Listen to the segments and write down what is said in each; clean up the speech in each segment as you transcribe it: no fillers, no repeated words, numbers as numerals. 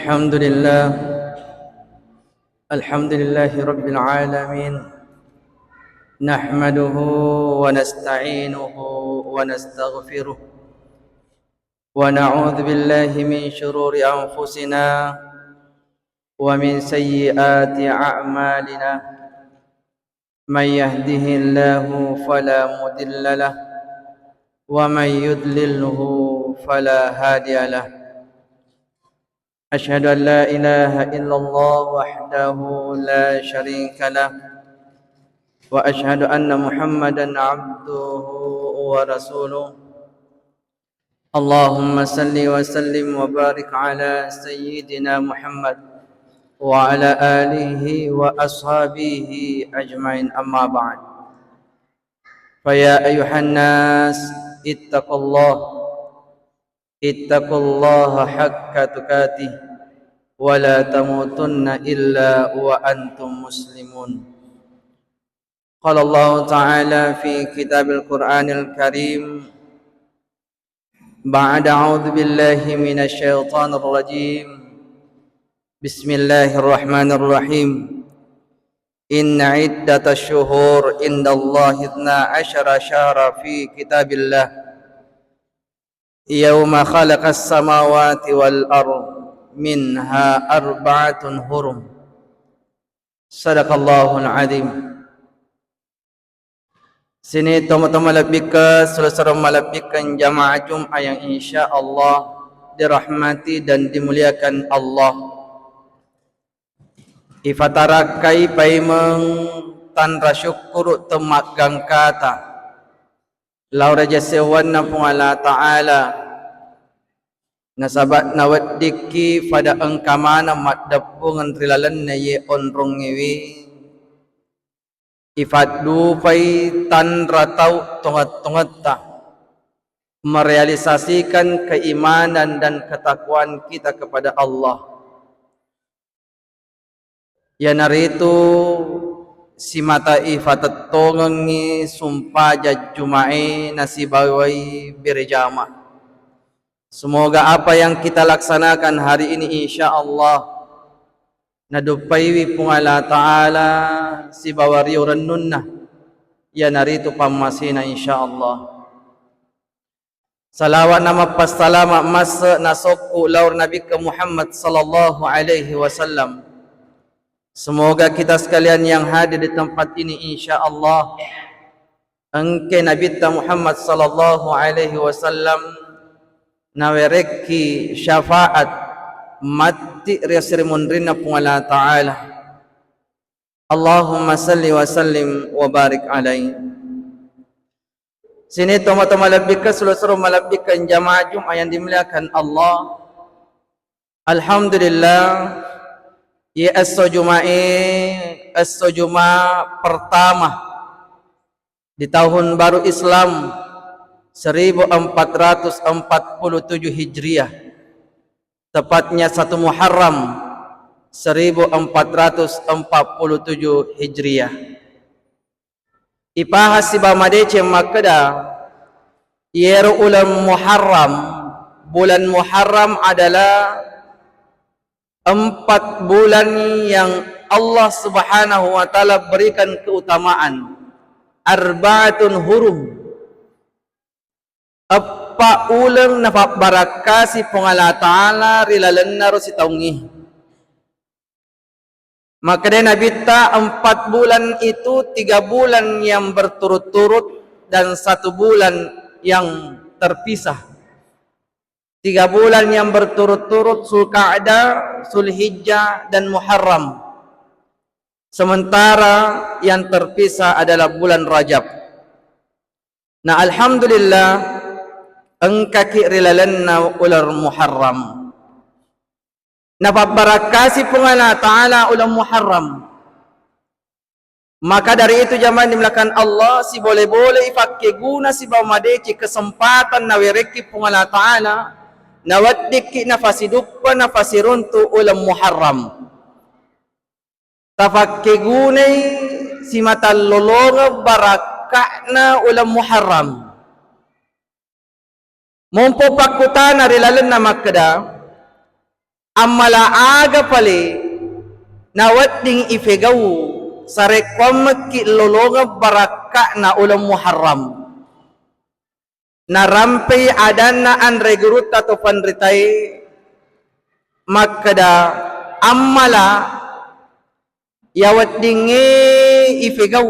الحمد لله الحمد لله رب العالمين نحمده ونستعينه ونستغفره ونعوذ بالله من شرور أنفسنا ومن سيئات أعمالنا من يهده الله فلا مضل له ومن يضلله فلا هادي له أشهد أن لا إله إلا الله وحده لا شريك له وأشهد أن محمدا عبده ورسوله اللهم صل وسلم وبارك على سيدنا محمد وعلى آله وأصحابه أجمعين أما بعد فيا أيها الناس اتقوا الله حق تقاته ولا تموتن إلا وأنتم مسلمون قال الله تعالى في كتاب القرآن الكريم بعد أعوذ بالله من الشيطان الرجيم بسم الله الرحمن الرحيم إن عدة الشهور عند الله 12 شهرا في كتاب الله يوم خلق السماوات والأرض منها 4 حرم صدق الله العظيم. Sini toma-toma labika saudara malabikan jamaah Jumat yang insya-Allah dirahmati dan dimuliakan Allah. Ifatarakai paimeng tan rasyukur temagang kata laura jasewan na Allah Ta'ala nasabat nawaddiki pada engkamana maddapungan rilalan na ye onrong ngewi ifaddu pai tan ratau tongat-tongat ta merealisasikan keimanan dan ketakwaan kita kepada Allah. Ya naritu si mata ifatat tongangi sumpah jajumai nasibawai berjama. Semoga apa yang kita laksanakan hari ini insya-Allah nadupaiwi pungala ta'ala si bawari urannunna ya naritu pamasina insya-Allah. Salawat nama passalama masa nasokku laur Nabi ke Muhammad sallallahu alaihi wasallam. Semoga kita sekalian yang hadir di tempat ini insya-Allah engke Nabi Muhammad sallallahu alaihi wasallam nawereki syafaat mati riasir mundrina pungala ta'ala. Allahumma salli wa sallim wa barik alaihi. Sini toma-toma labika seluruh malabikan jamaah Jumat yang dimuliakan Allah. Alhamdulillah ya as-Jumat pertama di tahun baru Islam 1447 Hijriah, tepatnya 1 Muharram 1447 Hijriah. Ipahas si bamadece makada yeru ulam Muharram. Bulan Muharram adalah 4 bulan yang Allah Subhanahu wa taala berikan keutamaan. 4 hurum. Apa ulang nafak barakasi pengala ta'ala rilalanna ro si taungi. Maka dia Nabi ta 4 bulan itu 3 bulan yang berturut-turut dan 1 bulan yang terpisah. 3 bulan yang berturut-turut Zulqa'dah, Zulhijjah dan Muharram. Sementara yang terpisah adalah bulan Rajab. Nah alhamdulillah engkaki rilalanna ular Muharram. Napabarakasi pungala ta'ala ular Muharram. Maka dari itu jamaah dimulakan Allah si boleh-boleh ipakai guna si bamadeki kesempatan nawereki pungala ta'ala nawaddiki nafasiduppa nafasiruntu ulam Muharram. Tafakke gunai si mata lolonga barakakna ulam Muharram. Mumpo pakutana rilalan na makada amala aga pale nawadding ifegaw sa rekwam ki lolonga baraka na ulam muharram narampay adan na an regurut ato panritay magkada amala yawadding ifegaw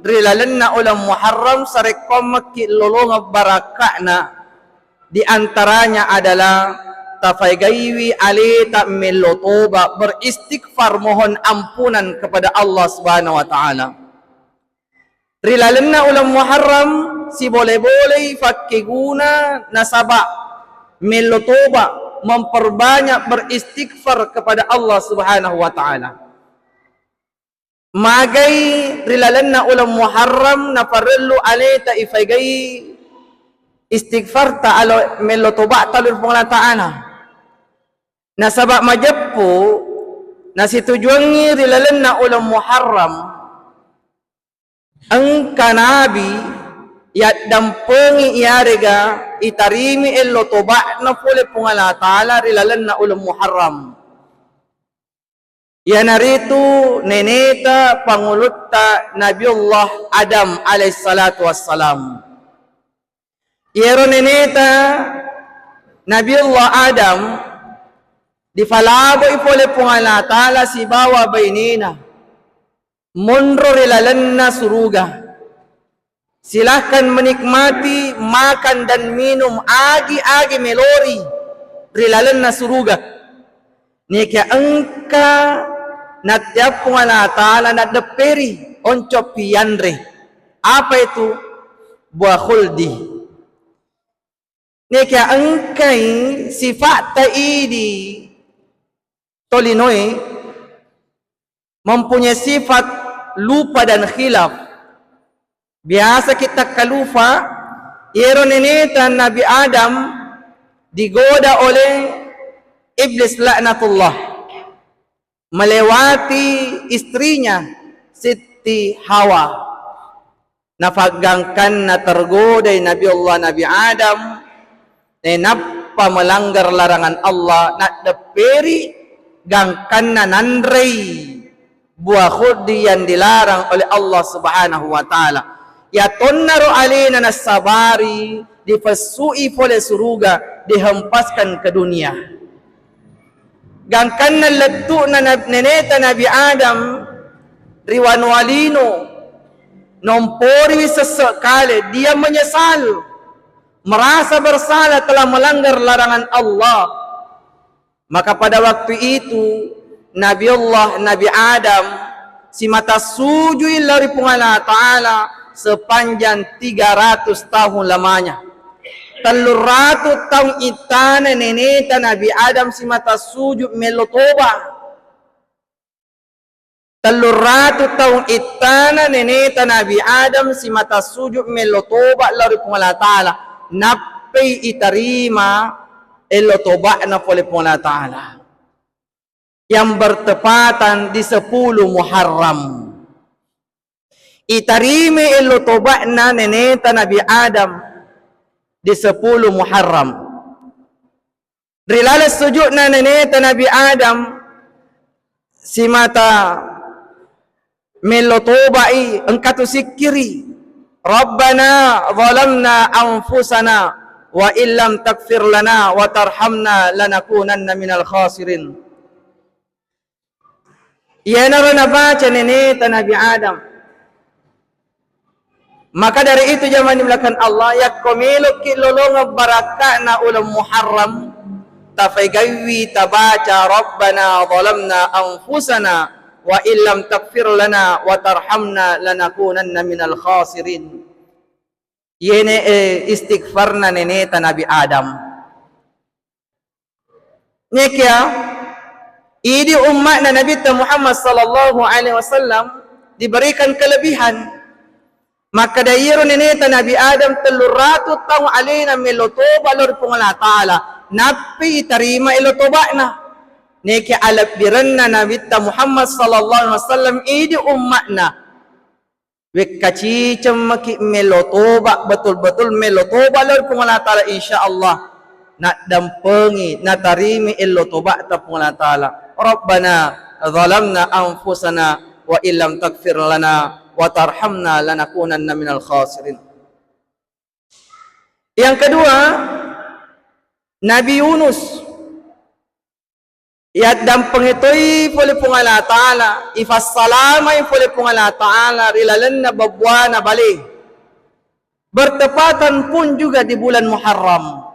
rilalan na ulam muharram sa rekwam ki lolonga baraka na di antaranya adalah tafaygaywi alita melotoba beristighfar mohon ampunan kepada Allah Subhanahu wa taala. Rilalan na ulam muharram si boleh-boleh fakiguna nasaba melotoba memperbanyak beristighfar kepada Allah Subhanahu wa taala. Magay rilalan na ulam muharram na parellu alita ifaygay istighfar ta alo melotoba talur pengalan ta'ala. Nasabak majab po na si tujuannya rilalan na ulam muharram ang kanabi yat dampengi iarega itarimi elo toba na pule pungala ta'ala rilalan na ulam muharram. Ya narito neneta pangulutta Nabiullah Adam alaihissalatu wassalam. Yero neneta Nabiullah Adam di falabo ipole pungala ta'ala si bawa bainina munro rilalan na suruga. Silahkan menikmati makan dan minum agi-agi melori rilalan na suruga. Nika engka natiap pungala ta'ala na deperi onco piyanre. Apa itu? Buah khuldi. Nika engkai sifat ta'idi Tolinoy mempunyai sifat lupa dan khilaf. Biasa kita kalupa, yero neneta Nabi Adam digoda oleh iblis laknatullah melewati istrinya Siti Hawa. Nafagangkan na tergoda Nabi Allah Nabi Adam napa melanggar larangan Allah nak deperi gangkan na nanrei buah khudi yang dilarang oleh Allah Subhanahu wa taala. Ya tonnaru alina nasabari difasui oleh suruga dihempaskan ke dunia. Gangkan na letu na neneta Nabi Adam riwan walino nompori sesekali dia menyesal merasa bersalah telah melanggar larangan Allah. Maka pada waktu itu Nabiullah Nabi Adam si mata sujui lari pungala ta'ala sepanjang 300 tahun lamanya. 300 tahun itana neneta Nabi Adam si mata sujud melotoba. 300 tahun itana neneta Nabi Adam si mata sujud melotoba lari pungala ta'ala. Napai itarima elo toba na oleh Puala Ta'ala yang bertepatan di 10 Muharram. Itarime elo toba na neneta Nabi Adam di 10 Muharram. Rilalas sujud na neneta Nabi Adam si mata melotobai engkatu sikiri Rabbana zalamna anfusana wa illam takfir lana wa tarhamna lanakunanna minal khasirin. Ia na baca neneta Nabi Adam. Maka dari itu zaman dimulakan Allah ya komilo kilolong baraka na ulam muharram tafaygaywi tabaca Rabbana zalamna anfusana wa illam takfir lana wa tarhamna lanakunanna minal khasirin. Yene istighfar na neneta Nabi Adam. Nyekia idi umat na Nabi Muhammad sallallahu alaihi wasallam diberikan kelebihan. Maka dayiro neneta Nabi Adam 300 tahun alina melotoba lor pungala ta'ala. Napi tarima ilotoba na. Nyekia alapbiran na Nabi Muhammad sallallahu alaihi wasallam idi umat na. Wekacicam maki melotoba betul-betul melotoba lor pungala ta'ala insyaallah nak dampengi na tarimi illo toba ta Allah taala. Rabbana zalamna anfusana wa illam taghfir lana wa tarhamna lanakunanna minal khasirin. Yang kedua, Nabi Yunus iat dampeng ito'y puli pong Allah Ta'ala, ifassalamay puli pong Allah Ta'ala, rilalan na babwa na bali. Bertepatan pun juga di bulan Muharram.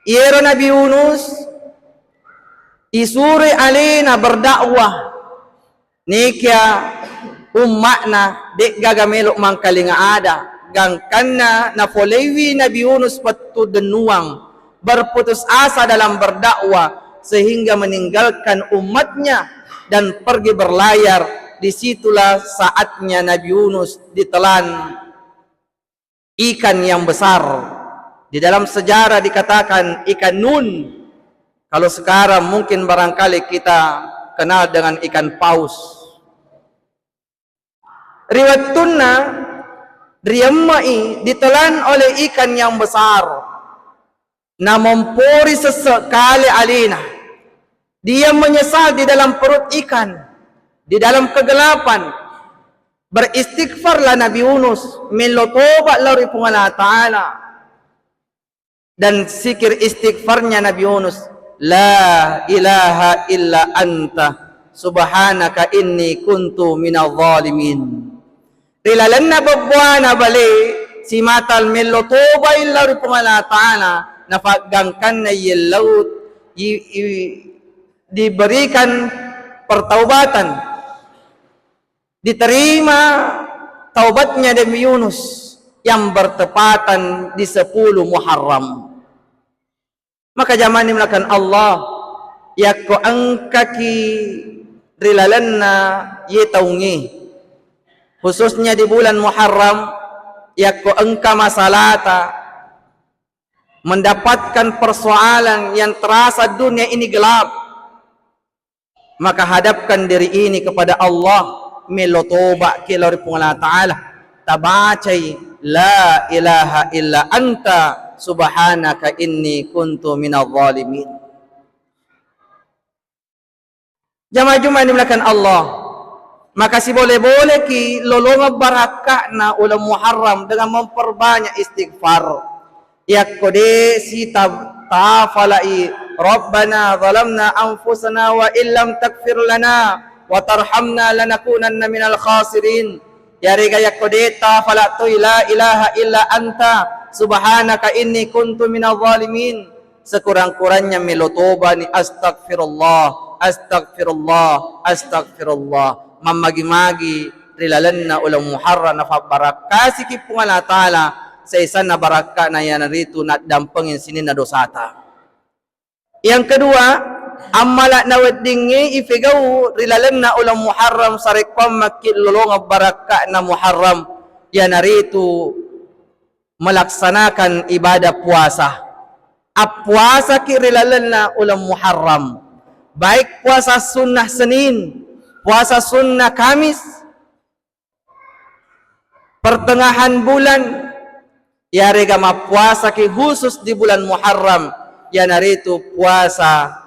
Iyero Nabi Yunus, isuri alina berdakwah, nikya ummak na, di gagamelok mangkalinga ada, gangkanna na folewi Nabi Yunus patu denuang, berputus asa dalam berdakwah, sehingga meninggalkan umatnya dan pergi berlayar. Disitulah saatnya Nabi Yunus ditelan ikan yang besar. Di dalam sejarah dikatakan ikan nun. Kalau sekarang mungkin barangkali kita kenal dengan ikan paus. Riwayat tunna Riyamai ditelan oleh ikan yang besar, namun pori sesekali alina. Dia menyesal di dalam perut ikan, di dalam kegelapan. Beristighfarlah Nabi Yunus, melotobat lari pun Allah Ta'ala. Dan zikir istighfarnya Nabi Yunus, La ilaha illa anta, subhanaka inni kuntu minal zalimin. Rilalan na babwana bali, si matal melotobat lari pun Allah Ta'ala, nafagangkan na yelaut, diberikan pertaubatan, diterima taubatnya Nabi Yunus yang bertepatan di 10 Muharram. Maka zaman dimulakan Allah yakko angkaki rilalanna yetaungi, khususnya di bulan Muharram yakko engka masalata mendapatkan persoalan yang terasa dunia ini gelap. Maka hadapkan diri ini kepada Allah, melotoba kilari pun Allah Ta'ala, tabacay la ilaha illa anta subhanaka inni kuntu minal zalimin. Jamaah-jamaah dimulakan Allah, maka si boleh-boleh ki lolong barakah na ulam Muharram dengan memperbanyak istighfar. Yakode si tafalai Rabbana zalamna anfusana wa illam taghfir lana wa tarhamna lanakunanna minal khasirin. Ya rega yakodeta falatu la ilaha illa anta subhanaka inni kuntu minal zalimin. Sekurang-kurangnya melotoba ni astagfirullah, astagfirullah, astagfirullah. Mamagi-magi rilalanna ulang Muharram na fabarakasi kipung Allah Ta'ala sa isan na baraka na yan narito na dampengin sinin na dosata. Yang kedua, amala na weddingi ifigaw rilalan na ulang Muharram sarikwam makilulong baraka na Muharram yan narito melaksanakan ibadah puasa. Puasa ki rilalan na ulang Muharram, baik puasa sunnah Senin, puasa sunnah Kamis, pertengahan bulan, ya rega puasa ki khusus di bulan Muharram, ya narito puasa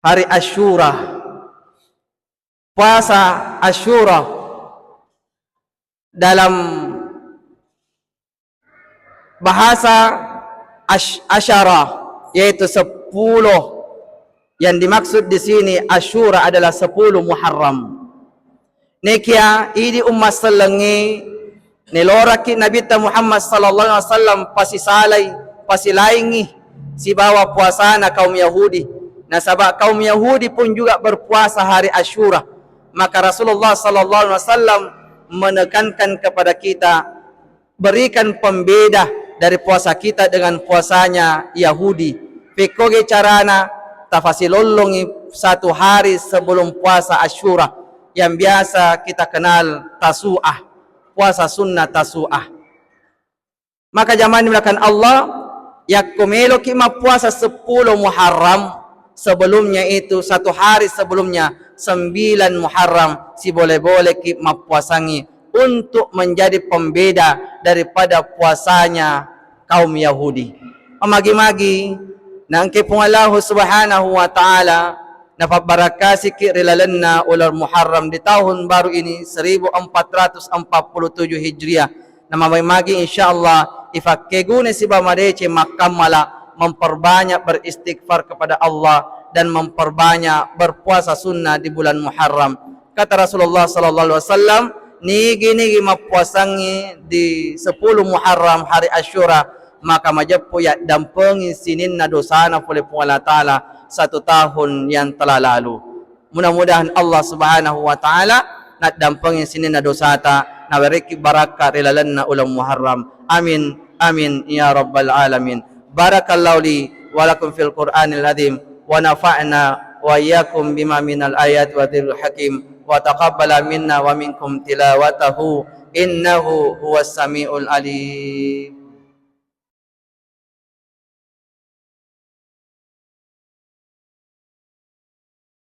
hari Asyura. Puasa Asyura dalam bahasa Asyara yaitu 10. Yang dimaksud di sini Asyura adalah 10 Muharram. Nekia idi ummat salangi niloraki Nabi Muhammad sallallahu alaihi wasallam pasilaingi si bawa puasa na kaum Yahudi. Nah, sebab kaum Yahudi pun juga berpuasa hari Asyura. Maka Rasulullah sallallahu alaihi wasallam menekankan kepada kita, berikan pembeda dari puasa kita dengan puasanya Yahudi. Pekoge carana tafasilolongi 1 hari sebelum puasa Asyura yang biasa kita kenal Tasu'ah, puasa sunnah Tasu'ah. Maka zaman dimulakan Allah yakumelo ki puasa 10 Muharram, sebelumnya itu 1 hari sebelumnya 9 Muharram si boleh-boleh ki mapuasangi untuk menjadi pembeda daripada puasanya kaum Yahudi. amagi-magi na ang kipong Allah subhanahu wa ta'ala napabarakasi kirilalan na ular Muharram di tahun baru ini 1447 Hijriah na mamay-magi insyaallah ifakegune si Bamadece makamala memperbanyak beristighfar kepada Allah dan memperbanyak berpuasa sunnah di bulan Muharram. Kata Rasulullah sallallahu alaihi wasallam, nigi mapuasangi di 10 Muharram hari Asyura, maka majapo ya dampengin sinin na dosa na oleh Allah Ta'ala 1 tahun yang telah lalu. Mudah-mudahan Allah Subhanahu wa Ta'ala na dampengin sinin na dosa ta na beriki barakat rilalan na ulang Muharram. Amin amin ya rabbal alamin. Barakallahu li wa lakum fil Qur'anil azim wa nafa'na wa iyyakum bima minal ayat wa dzil hakim. وتقبل منا ومنكم تلاوته إنه هو السميع العليم.